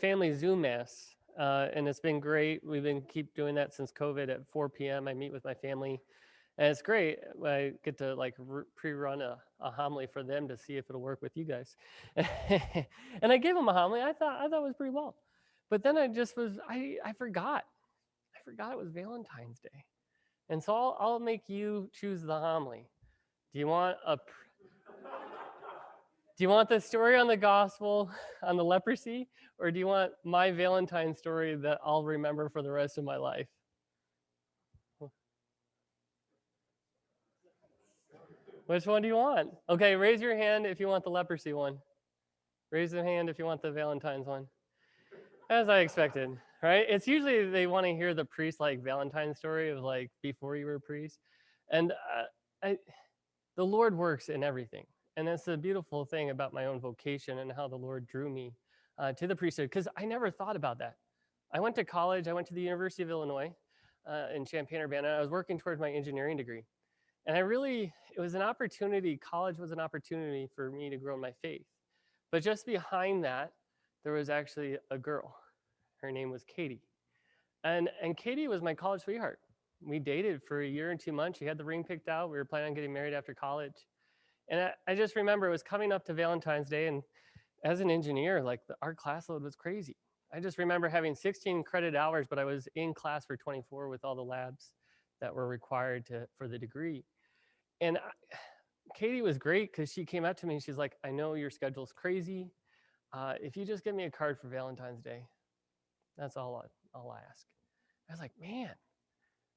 family Zoom mass, and it's been great. We've been keep doing that since COVID at 4 p.m. I meet with my family, and it's great. I get to like pre-run a homily for them to see if it'll work with you guys. And I gave them a homily. I thought it was pretty well, but then I forgot. I forgot it was Valentine's Day, and so I'll make you choose the homily. Do you want a do you want the story on the gospel on the leprosy, or do you want my Valentine story that I'll remember for the rest of my life? Which one do you want? Okay, raise your hand if you want the leprosy one. Raise your hand if you want the Valentine's one. As I expected, right? It's usually they want to hear the priest like Valentine story of like before you were a priest, and I, the Lord works in everything, and that's the beautiful thing about my own vocation and how the Lord drew me to the priesthood. Because I never thought about that. I went to college. I went to the University of Illinois in Champaign-Urbana. I was working towards my engineering degree, and it was an opportunity. College was an opportunity for me to grow in my faith. But just behind that, there was actually a girl. Her name was Katie. And Katie was my college sweetheart. We dated for a year and 2 months. She had the ring picked out. We were planning on getting married after college. And I just remember it was coming up to Valentine's Day. And as an engineer, like our class load was crazy. I just remember having 16 credit hours, but I was in class for 24 with all the labs that were required for the degree. And Katie was great because she came up to me and she's like, I know your schedule's crazy. If you just give me a card for Valentine's Day, that's all I ask. I was like, man,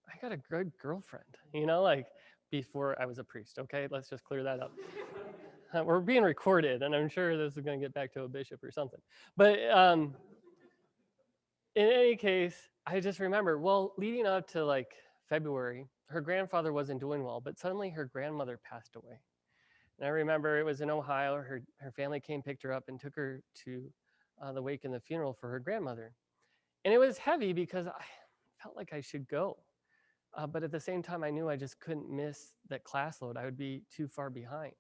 I got a good girlfriend, like before I was a priest. Okay, let's just clear that up. We're being recorded, and I'm sure this is going to get back to a bishop or something. But in any case, I just remember, well, leading up to like February, her grandfather wasn't doing well, but suddenly her grandmother passed away. And I remember it was in Ohio. Her family came, picked her up, and took her to the wake and the funeral for her grandmother. And it was heavy because I felt like I should go. But at the same time, I knew I just couldn't miss that class load. I would be too far behind.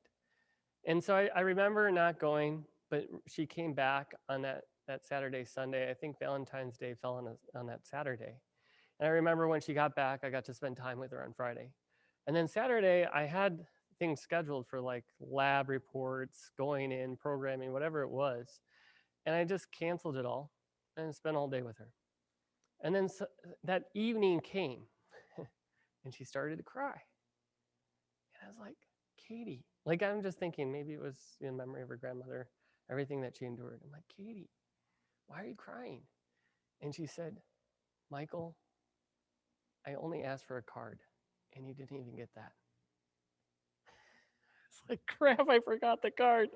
And so I remember not going, but she came back on that Saturday, Sunday. I think Valentine's Day fell on that Saturday. And I remember when she got back, I got to spend time with her on Friday. And then Saturday, I had things scheduled for like lab reports, going in, programming, whatever it was. And I just canceled it all and spent all day with her. And then that evening came and she started to cry. And I was like, Katie, like I'm just thinking maybe it was in memory of her grandmother, everything that she endured. I'm like, Katie, why are you crying? And she said, Michael, I only asked for a card and you didn't even get that. It's like, crap, I forgot the card.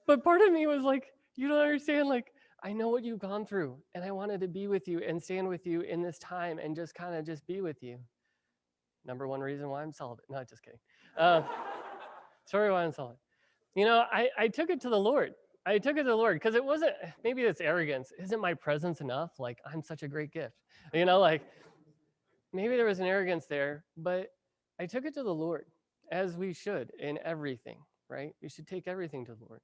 But part of me was like, you don't understand, like, I know what you've gone through and I wanted to be with you and stand with you in this time and just kind of just be with you. Number one reason why I'm celibate. No, just kidding. Sorry why I'm celibate. I took it to the Lord. I took it to the Lord because it wasn't, maybe it's arrogance. Isn't my presence enough? Like, I'm such a great gift. Like maybe there was an arrogance there, but I took it to the Lord as we should in everything, right? We should take everything to the Lord.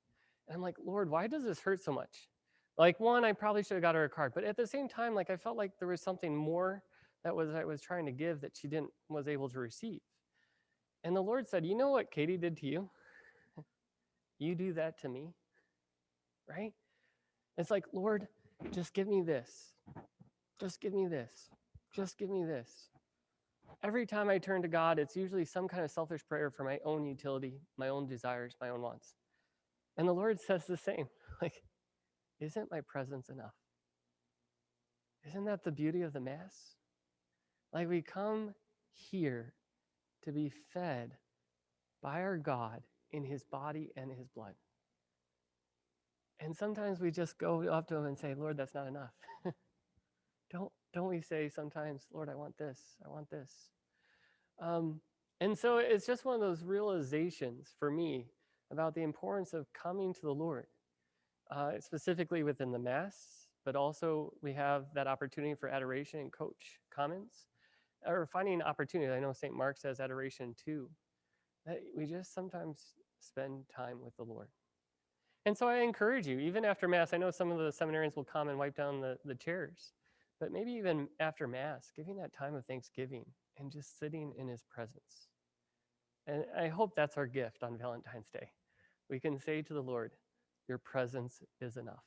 And I'm like, Lord, why does this hurt so much? Like, one, I probably should have got her a card, but at the same time, like I felt like there was something more that I was trying to give that she didn't was able to receive. And the Lord said, you know what Katie did to you? You do that to me, right? It's like, Lord, just give me this. Just give me this. Just give me this. Every time I turn to God, it's usually some kind of selfish prayer for my own utility, my own desires, my own wants. And the Lord says the same. Like, isn't my presence enough? Isn't that the beauty of the Mass? Like, we come here to be fed by our God in his body and his blood. And sometimes we just go up to him and say, Lord, that's not enough. Don't we say sometimes, Lord, I want this, I want this. And so it's just one of those realizations for me about the importance of coming to the Lord, specifically within the Mass, but also we have that opportunity for adoration and coach comments, or finding opportunity. I know St. Mark says adoration too, that we just sometimes spend time with the Lord. And so I encourage you, even after Mass, I know some of the seminarians will come and wipe down the chairs, but maybe even after Mass, giving that time of thanksgiving and just sitting in his presence. And I hope that's our gift on Valentine's Day. We can say to the Lord, your presence is enough.